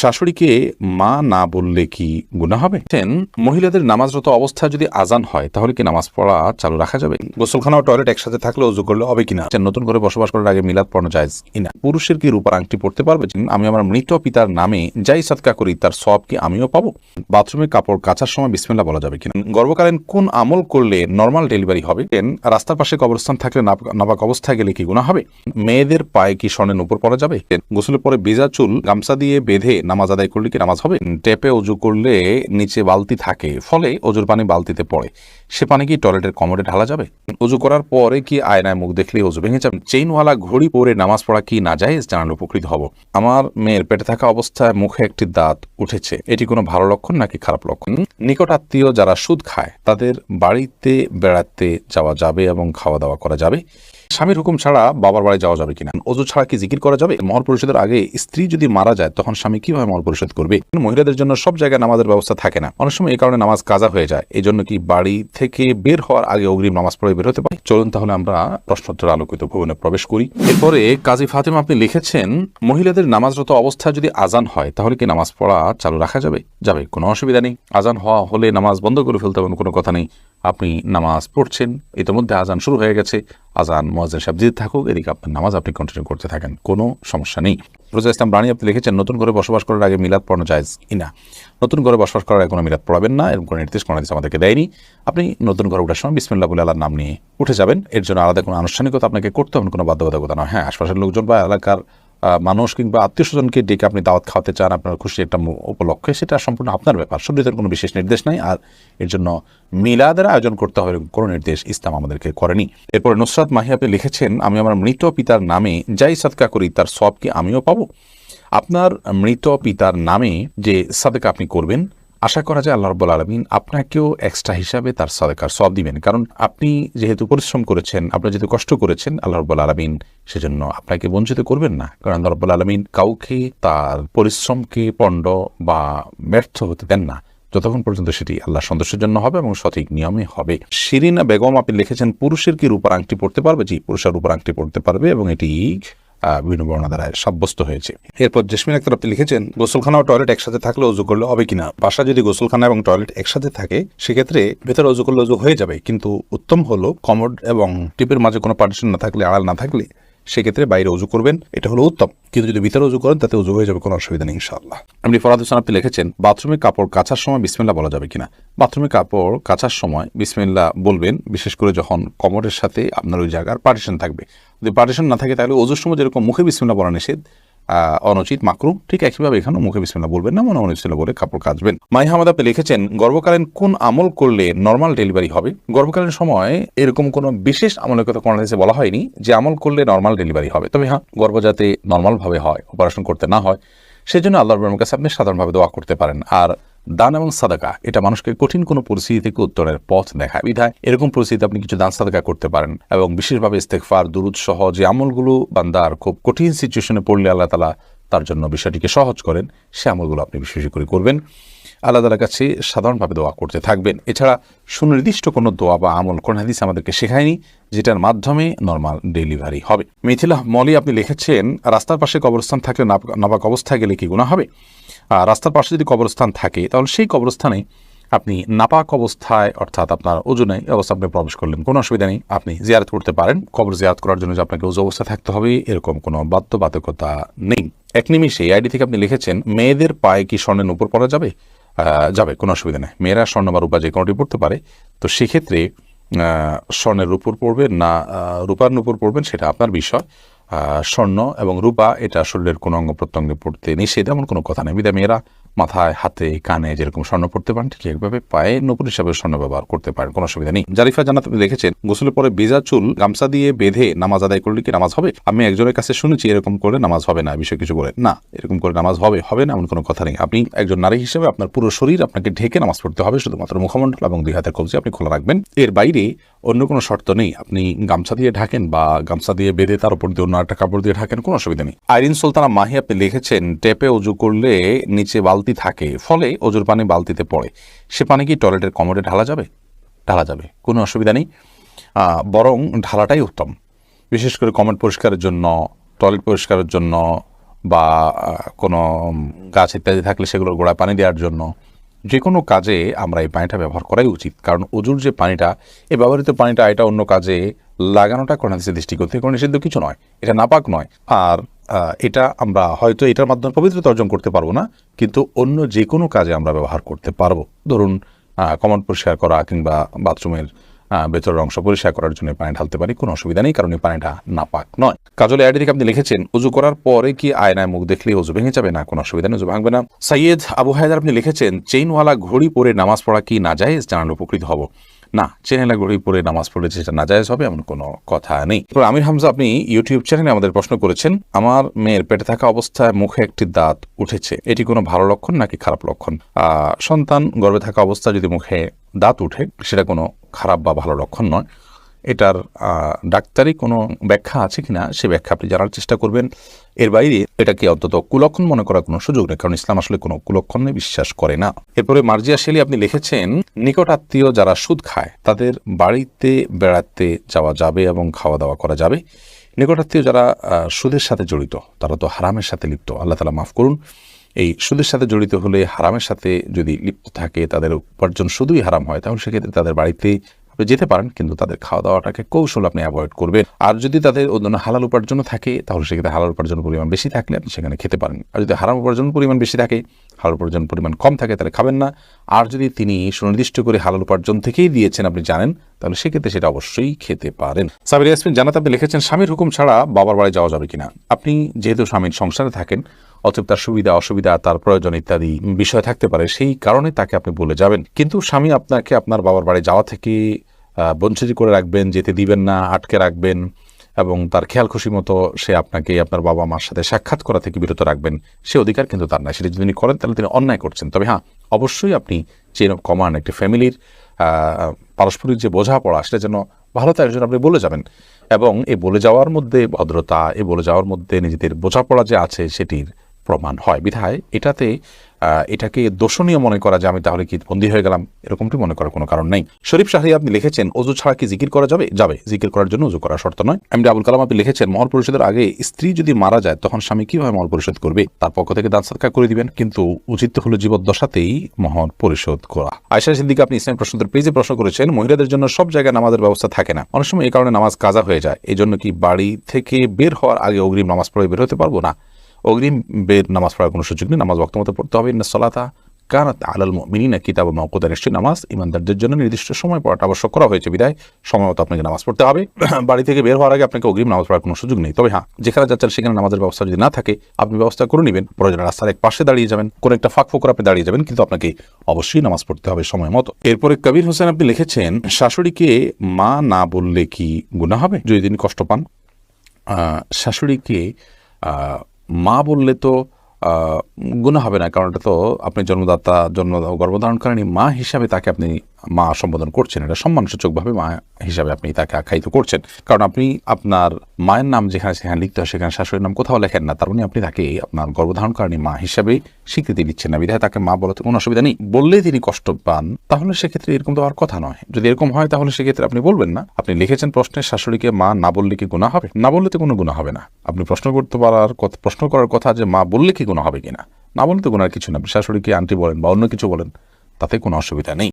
শাশুড়িকে মা না বললে কি গুনাহ হবে? মহিলাদের নামাজরত অবস্থায় যদি আজান হয় তাহলে কি নামাজ পড়া চালু রাখা যাবে? গোসলখানা ও টয়লেট একসাথে থাকলে ওযু করলে হবে কিনা? নতুন করে বসবাস করার আগে মিলাদ পড়ানো জায়েজ কিনা? পুরুষের কি রূপার আংটি পড়তে পারবে? আমি আমার মৃত পিতার নামে যাই সাদকা করি তার সওয়াব কি আমিও পাবো? বাথরুমে কাপড় কাচার সময় বিসমিল্লাহ বলা যাবে কিনা? গর্ভকালীন কোন আমল করলে নরমাল ডেলিভারি হবে? রাস্তার পাশে কবরস্থান থাকলে নাপাক অবস্থায় গেলে কি গুনাহ হবে? মেয়েদের পায়ে কি স্বর্ণের নূপুর পরা যাবে? গোসলের পরে ভেজা চুল গামছা দিয়ে বেঁধে নামাজ আদায় করলে কি নামাজ হবে? ট্যাপে ওযু করলে নিচে বালতি থাকে, ফলে ওযুর পানি বালতিতে পড়ে, সে পানি কি টয়লেটের কমোডে ঢালা যাবে? ওযু করার পরে কি আয়নায় মুখ দেখলে ওযু ভেঙে যাবে? চেইনওয়ালা ঘড়ি পরে নামাজ পড়া কি নাজায়েজ? জানালে উপকৃত হব। আমার মেয়ের পেটে থাকা অবস্থায় মুখে একটি দাঁত উঠেছে, এটি কোনো ভালো লক্ষণ নাকি খারাপ লক্ষণ? নিকট আত্মীয় যারা সুদ খায় তাদের বাড়িতে বেড়াতে যাওয়া যাবে এবং খাওয়া দাওয়া করা যাবে? স্বামীর হুকুম ছাড়া বাবার বাড়ি যাওয়া যাবে কিনা? ওযু ছাড়া কি জিকির করা যাবে? মহর পরিশোধের আগে স্ত্রী যদি মারা যায় তখন স্বামী কিভাবে মহর পরিশোধ করবে? মহিলাদের জন্য সব জায়গায় নামাজের ব্যবস্থা থাকে না, অনেক সময় এই কারণে নামাজ কাজা হয়ে যায়, এই জন্য কি বাড়ি থেকে বের হওয়ার আগে অগ্রিম নামাজ পড়ে বের হতে পারে? চলুন তাহলে আমরা প্রশ্নোত্তর আলোকিত ভবনে প্রবেশ করি। এরপরে কাজী ফাতেমা আপনি লিখেছেন, মহিলাদের নামাজরত অবস্থায় যদি আজান হয় তাহলে কি নামাজ পড়া চালু রাখা যাবে? যাবে, কোনো অসুবিধা নেই। আজান হওয়া হলে নামাজ বন্ধ করে ফেলতে হবে, কোনো কথা নেই। আপনি নামাজ পড়ছেন, ইতিমধ্যে আজান শুরু হয়ে গেছে, আজান মুয়াজ্জিন সাহেব দিতে থাকুক, এদিকে আপনার নামাজ আপনি কন্টিনিউ করতে থাকেন, কোনো সমস্যা নেই। রোজা ইসলাম রানী আপনি লিখেছেন, নতুন করে বসবাস করার আগে মিলাদ পড়ানো জায়েজ কিনা? নতুন করে বসবাস করার আগে কোনো মিলাদ পড়াবেন না, এরকম কোনো নির্দেশ কোনো হাদিস আমাদেরকে দেয়নি। আপনি নতুন ঘরে ওঠার সময় বিসমিল্লাহ বলে আল্লাহর নাম নিয়ে উঠে যাবেন, এর জন্য আলাদা কোনো আনুষ্ঠানিকতা আপনাকে করতে হবে, কোনো বাধ্যবাধকতা নয়। হ্যাঁ, আশপাশের লোকজন বা এলাকার মানুষ কিংবা আত্মীয় স্বজনকে ডেকে আপনি দাওয়াত খাওয়াতে চান আপনার খুশি একটা উপলক্ষে, সেটা সম্পূর্ণ আপনার ব্যাপার, শরীয়তের কোনো বিশেষ নির্দেশ নাই। আর এর জন্য মিলাদের আয়োজন করতে হবে কোনো নির্দেশ ইসলাম আমাদেরকে করেনি। এরপর নুসরাত মাহি আপনি লিখেছেন, আমি আমার মৃত পিতার নামে যাই সাদকা করি তার সওয়াব কি আমিও পাবো? আপনার মৃত পিতার নামে যে সাদকা আপনি করবেন, আশা করা যায় আল্লাহ রাব্বুল আলামিন আপনাকেও এক্সট্রা হিসাবে তার সাদকার সওয়াব দিবেন, কারণ আপনি যেহেতু পরিশ্রম করেছেন, আপনি যেহেতু কষ্ট করেছেন, আল্লাহ রাব্বুল আলামিন সেজন্য আপনাকে বঞ্চিত করবেন না, কারণ আল্লাহ রাব্বুল আলামিন কাউকে তার পরিশ্রমকে পণ্ড বা ব্যর্থ হতে দেন না যতক্ষণ পর্যন্ত সেটি আল্লাহ সন্তোষের জন্য হবে এবং সঠিক নিয়মে হবে। শিরিনা বেগম আপনি লিখেছেন, পুরুষের কি রূপার আংটি পড়তে পারবে? জি, পুরুষের রূপার আংটি পড়তে পারবে এবং এটি বিভিন্ন বর্ণনা দ্বারা সাব্যস্ত হয়েছে। এরপর জেসমিন আক্তার আপনি লিখেছেন, গোসলখানা ও টয়লেট একসাথে থাকলে ওযু করলে হবে কিনা? বাসা যদি গোসলখানা এবং টয়লেট একসাথে থাকে সেক্ষেত্রে ভেতরে ওযু করলে ওযু হয়ে যাবে, কিন্তু উত্তম হলো কমোড এবং টিপের মাঝে কোনো পার্টিশন না থাকলে, আড়াল না থাকলে সেক্ষেত্রে বাইরে ওযু করবেন, এটা হলো উত্তম। কিন্তু যদি ভিতরে ওযু করেন তাতে ওযু হয়ে যাবে, কোনো অসুবিধা নেই ইনশাআল্লাহ। আপনি ফরহাদ হোসেন আপনি লিখেছেন, বাথরুমে কাপড় কাচার সময় বিসমিল্লাহ বলা যাবে কিনা? বাথরুমে কাপড় কাচার সময় বিসমিল্লাহ বলবেন, বিশেষ করে যখন কমোডের সাথে আপনার ওই জায়গার পার্টিশন থাকবে। যদি পার্টিশন না থাকে তাহলে ওযুর সময় যেরকম মুখে বিসমিল্লাহ বলা নিষেধ, অনুচিত, মাকরুহ, ঠিক একইভাবে এখানেও মুখে বিসমিল্লাহ বলবেন না, মনে বিসমিল্লাহ বলে কাপড় কাচবেন। মাই হামাদ আপনি লিখেছেন, গর্ভকালীন কোন আমল করলে নরমাল ডেলিভারি হবে? গর্ভকালীন সময় এরকম কোনো বিশেষ আমলের কথা কোরআন হাদিসে বলা হয়নি যে আমল করলে নরমাল ডেলিভারি হবে। তবে হ্যাঁ, গর্ভ যাতে নরমালভাবে হয়, অপারেশন করতে না হয়, সেজন্য আল্লাহর রহমতের কাছে আপনি সাধারণভাবে দোয়া করতে পারেন। আর দান এবং সাদাকা এটা মানুষকে কঠিন কোনো পরিস্থিতি থেকে উত্তরের পথ দেখায়, বিধায় এরকম পরিস্থিতিতে আপনি কিছু দান সাদাকা করতে পারেন এবং বিশেষভাবে ইস্তেগফার, দুরূদ সহ যে আমলগুলো বান্দার খুব কঠিন সিচুয়েশনে পড়লে আল্লাহ তাআলা তার জন্য বিষয়টিকে সহজ করেন, সে আমলগুলো আপনি বেশি বেশি করে করবেন, আল্লাহ তাআলার কাছে সাধারণভাবে দোয়া করতে থাকবেন। এছাড়া সুনির্দিষ্ট কোনো দোয়া বা আমল কোরআন হাদিস আমাদেরকে শেখায়নি যেটার মাধ্যমে নরমাল ডেলিভারি হবে। মিথিলা মলি আপনি লিখেছেন, রাস্তার পাশে কবরস্থান থাকলে নাপাক অবস্থায় গেলে কি গুনাহ হবে? রাস্তার পাশে যদি কবরস্থান থাকে তাহলে সেই কবরস্থানে আপনি নাপাক অবস্থায়, অর্থাৎ আপনার ওযু নেই অবস্থা আপনি প্রবেশ করলেন, কোনো অসুবিধা নেই, আপনি জিয়ারত করতে পারেন। কবর জিয়ারত করার জন্য যে আপনাকে ওযু অবস্থা থাকতে হবে এরকম কোনো বাধ্যবাধকতা নেই। এক নিমিষে আইডি থেকে আপনি লিখেছেন, মেয়েদের পায়ে কি স্বর্ণের নূপুর পরা যাবে? যাবে, কোনো অসুবিধা নেই। মেয়েরা স্বর্ণ বা রূপা যে কোনোটি পড়তে পারে, তো সেক্ষেত্রে স্বর্ণের নূপুর পড়বেন না রূপার নূপুর পড়বেন সেটা আপনার বিষয়। স্বর্ণ এবং রূপা এটা শরীরের কোনো অঙ্গ প্রত্যঙ্গে পড়তে নিষেধ, এমন কোনো কথা নেই। বিধায় মেয়েরা মাথায়, হাতে, কানে যেরকম স্বর্ণ পড়তে পারেন ঠিক একভাবে পায়ে নূপুর হিসাবে স্বর্ণ ব্যবহার করতে পারেন, কোনো অসুবিধা নেই। জারিফা জান্নাত আপনি দেখেছেন, গোসলের পরে ভেজা চুল গামছা দিয়ে বেঁধে নামাজ আদায় করলে কি নামাজ হবে? আমি একজনের কাছে শুনেছি এরকম করে নামাজ হবে না, বিষয় কিছু বলেন না, এরকম করে নামাজ হবে না এমন কোনো কথা নেই। আপনি একজন নারী হিসেবে আপনার পুরো শরীর আপনাকে ঢেকে নামাজ পড়তে হবে, শুধুমাত্র মুখমণ্ডল এবং দুই হাতের কবজি আপনি খোলা রাখবেন, এর বাইরে অন্য কোনো শর্ত নেই। আপনি গামছা দিয়ে ঢাকেন বা গামছা দিয়ে বেঁধে তার উপর দিয়ে অন্য একটা কাপড় দিয়ে ঢাকেন, কোনো অসুবিধা নেই। আইরিন সুলতানা মাহি আপনি লিখেছেন, ট্যাপে ওযু করলে নিচে বালতি থাকে, ফলে ওযুর পানি বালতিতে পড়ে, সে পানি কি টয়লেটের কমোডে ঢালা যাবে? ঢালা যাবে, কোনো অসুবিধা নেই, বরং ঢালাটাই উত্তম। বিশেষ করে কমোড পরিষ্কারের জন্য, টয়লেট পরিষ্কারের জন্য, বা কোনো গাছ ইত্যাদি থাকলে সেগুলোর গোড়ায় পানি দেওয়ার জন্য, যে কোনো কাজে আমরা এই পানিটা ব্যবহার করাই উচিত। কারণ অজুর যে পানিটা, এই ব্যবহৃত পানিটা এটা অন্য কাজে লাগানোটা কোরআন হাদিসের দৃষ্টিকোণ থেকে কোনো নিষিদ্ধ কিছু নয়, এটা নাপাক নয়। আর এটা আমরা হয়তো এটার মাধ্যমে পবিত্রতা অর্জন করতে পারবো না, কিন্তু অন্য যে কোনো কাজে আমরা ব্যবহার করতে পারবো। ধরুন কমোড পরিষ্কার করা কিংবা বাথরুমের ভেতরের অংশ পরিষ্কার করার জন্য পানি ঢালতে পারি, কোনো অসুবিধা নেই, কারণ এই পানিটা নাপাক নয়। কাজল আইডি থেকে আপনি লিখেছেন, উজু করার পরে কি আয়নায় মুখ দেখলে উজু ভেঙে যাবে? না, কোনো অসুবিধা নেই, উজু ভাঙবে না। সৈয়দ আবু হায়দার আপনি লিখেছেন, চেইনওয়ালা ঘড়ি পরে নামাজ পড়া কি নাজায়েজ? জানালে উপকৃত হব। না, চেইনওয়ালা ঘড়ি পরে নামাজ পড়লে যেটা নাজায়েজ হবে এমন কোনো কথা নেই। আমির হামজা আপনি ইউটিউব চ্যানেলে আমাদের প্রশ্ন করেছেন, আমার মেয়ের পেটে থাকা অবস্থায় মুখে একটি দাঁত উঠেছে, এটি কোনো ভালো লক্ষণ নাকি খারাপ লক্ষণ? সন্তান গর্ভে থাকা অবস্থায় যদি মুখে দাঁত উঠে সেটা কোনো খারাপ বা ভালো লক্ষণ নয়। এটার ডাক্তারি কোনো ব্যাখ্যা আছে কিনা সে ব্যাখ্যা আপনি জানার চেষ্টা করবেন। এর বাইরে এটাকে অন্তত কুলক্ষণ মনে করার কোনো সুযোগ নেই, কারণ ইসলাম আসলে কোনো কুলক্ষণে বিশ্বাস করে না। এরপরে মার্জিয়া শেলি আপনি লিখেছেন, নিকট আত্মীয় যারা সুদ খায় তাদের বাড়িতে বেড়াতে যাওয়া যাবে এবং খাওয়া দাওয়া করা যাবে। নিকট আত্মীয় যারা সুদের সাথে জড়িত তারা তো হারামের সাথে লিপ্ত, আল্লাহ তাআলা মাফ করুন। এই সুদের সাথে জড়িত হলে, হারামের সাথে যদি লিপ্ত থাকে, তাদের উপার্জন শুধুই হারাম হয়, তাহলে সেক্ষেত্রে তাদের বাড়িতে যেতে পারেন, কিন্তু তাদের খাওয়া দাওয়াটাকে কৌশল আপনি অ্যাভয়েড করবেন। আর যদি তাদের অন্য হালাল উপার্জন থাকে তাহলে সেক্ষেত্রে হালাল উপার্জন পরিমাণ বেশি থাকলে আপনি সেখানে খেতে পারেন। আর যদি হারাম উপার্জন পরিমাণ বেশি থাকে, হালাল উপার্জন পরিমাণ কম থাকে, তাহলে খাবেন না। আর যদি তিনি সুনির্দিষ্ট করে হালাল উপার্জন থেকেই দিয়েছেন আপনি জানেন, তাহলে সেক্ষেত্রে সেটা অবশ্যই খেতে পারেন। সাবির ইয়াসমিন জানাতে আপনি লিখেছেন, স্বামীর হুকুম ছাড়া বাবার বাড়ি যাওয়া যাবে কিনা? আপনি যেহেতু স্বামীর সংসারে থাকেন, অতএব তার সুবিধা অসুবিধা, তার প্রয়োজন ইত্যাদি বিষয় থাকতে পারে, সেই কারণে তাকে আপনি বলে যাবেন। কিন্তু স্বামী আপনাকে আপনার বাবার বাড়ি যাওয়া থেকে বঞ্চিত করে রাখবেন, যেতে দিবেন না, আটকে রাখবেন এবং তার খেয়াল খুশি মতো সে আপনাকে আপনার বাবা মার সাথে সাক্ষাৎ করা থেকে বিরত রাখবেন, সে অধিকার কিন্তু তার নাই। সেটা যদি তিনি করেন তাহলে তিনি অন্যায় করছেন। তবে হ্যাঁ, অবশ্যই আপনি চেইন অফ কমান্ড, একটি ফ্যামিলির পারস্পরিক যে বোঝাপড়া, সেটা যেন ভালো তার জন্য আপনি বলে যাবেন। এবং এই বলে যাওয়ার মধ্যে ভদ্রতা, এই বলে যাওয়ার মধ্যে নিজেদের বোঝাপড়া যে আছে সেটির প্রমাণ হয়। বিধায় এটাকে দোষণীয় মনে করা যে আমি তাহলে কি বন্দী হয়ে গেলাম, এরকমটি মনে করার কোনো কারণ নেই। শরীফ শাহী আপনি লিখেছেন, অজু ছাড়া কি জিকির করা যাবে? যাবে, জিকির করার জন্য অজু করা শর্ত নয়। এমডি আবুল কালাম আপনি লিখেছেন, মহর পরিশোধের আগে স্ত্রী যদি মারা যায় তখন স্বামী কিভাবে মহর পরিশোধ করবে? তার পক্ষ থেকে দান সাদকা করে দিবেন, কিন্তু উচিত হলো জীবদ্দশাতেই মহর পরিশোধ করা। আয়েশা সিদ্দিকা আপনি ইসলাম প্রশ্নোত্তর পেজে প্রশ্ন করেছেন, মহিলাদের জন্য সব জায়গায় নামাজের ব্যবস্থা থাকে না, অনেক সময় এই কারণে নামাজ কাজা হয়ে যায়, এই জন্য কি বাড়ি থেকে বের হওয়ার আগে অগ্রিম নামাজ পড়ে বের হতে পারবো? না, অগ্রিম বের নামাজ পড়ার কোনো সুযোগ নেই। নামাজ ওয়াক্ত মতো পড়তে হবে। ইন্না সলাতা কানাত আলাল মুমিনিনা কিতাবাম মাওকুতা, নিশ্চয়ই নামাজ ইমানদারদের জন্য নির্দিষ্ট সময় পড়াটা আবশ্যক করা হয়েছে, বিধায় সময় মতো আপনাকে নামাজ পড়তে হবে। বাড়ি থেকে বের হওয়ার আগে আপনাকে অগ্রিম নামাজ পড়ার কোনো সুযোগ নেই। তবে হ্যাঁ, যেখানে যাচ্ছেন সেখানে নামাজের ব্যবস্থা যদি না থাকে, আপনি ব্যবস্থা করে নেবেন। প্রয়োজনে রাস্তার এক পাশে দাঁড়িয়ে যাবেন, কোনো একটা ফাঁক ফোকর আপনি দাঁড়িয়ে যাবেন, কিন্তু আপনাকে অবশ্যই নামাজ পড়তে হবে সময় মতো। এরপরে কবির হোসেন আপনি লিখেছেন, শাশুড়িকে মা না বললে কি গুনাহ হবে যদি তিনি কষ্ট পান? শাশুড়িকে মা বললে তো গুনাহ হবে না, কারণ এটা তো আপনি গর্ভধারণকারিণী মা হিসাবে তাকে আপনি মা সম্বোধন করছেন, এটা সম্মানসূচকভাবে মা হিসাবে আপনি তাকে আখ্যায়িত করছেন। কারণ আপনি আপনার মায়ের নাম যেখানে সেখানে লিখতে হয়, সেখানে শাশুড়ির নাম কোথাও লেখেন না, তার মানে আপনি তাকে আপনার গর্ভধারণকারিণী মা হিসাবে স্বীকৃতি দিচ্ছেন না, বিধায় তাকে মা বলাতে কোনো অসুবিধা নেই। বললেই তিনি কষ্ট পান, তাহলে সেক্ষেত্রে এরকম তো আর কথা নয়। যদি এরকম হয় তাহলে সেক্ষেত্রে আপনি বলবেন না। আপনি লিখেছেন প্রশ্নে, শাশুড়িকে মা না বললে কি গুনাহ হবে? না বললে তো কোনো গুনাহ হবে না। আপনি প্রশ্ন করার কথা যে মা বললে কি গুনাহ হবে কিনা, না বললে তো গুনার কিছু না। আপনি শাশুড়িকে আন্টি বলেন বা অন্য কিছু বলেন, তাতে কোনো অসুবিধা নেই।